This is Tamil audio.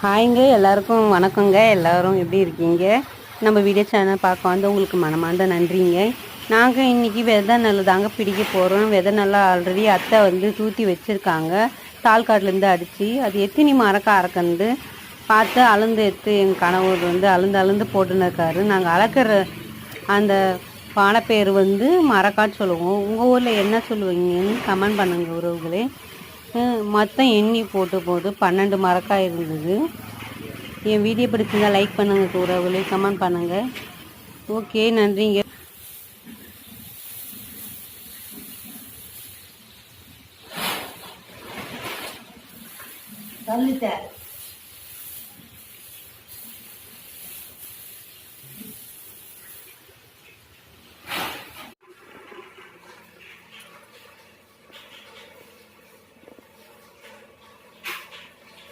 ஹாய்ங்க, எல்லாருக்கும் வணக்கங்க. எல்லோரும் எப்படி இருக்கீங்க? நம்ம வீடியோ சேனல் பார்க்க வந்து உங்களுக்கு மனமார்ந்த நன்றிங்க. நாங்கள் இன்றைக்கி விதை நெல் தாங்க பிடிக்க போகிறோம். விதை நெல்லை ஆல்ரெடி அத்தை வந்து தூத்தி வச்சுருக்காங்க, தாழ்காட்டிலேருந்து அடித்து. அது எத்தினி மரக்க அறக்கண்டு பார்த்து அளந்து எடுத்து எங்கள் கணவர் வந்து அளந்து போட்டுன்னு இருக்காரு. நாங்கள் அளக்கிற அந்த பானை பேர் வந்து மரக்கான்னு சொல்லுவோம். உங்கள் ஊரில் என்ன சொல்லுவீங்கன்னு கமெண்ட் பண்ணுங்க உறவுகளே. மொத்தம் எண்ணி போது 12 மரக்காய் இருந்தது. என் வீடியோ பிடிச்சிருந்தா லைக் பண்ணுங்கள் உறவுகளே, கமெண்ட் பண்ணுங்கள். ஓகே, நன்றிங்க. தள்ளிட்டேன்.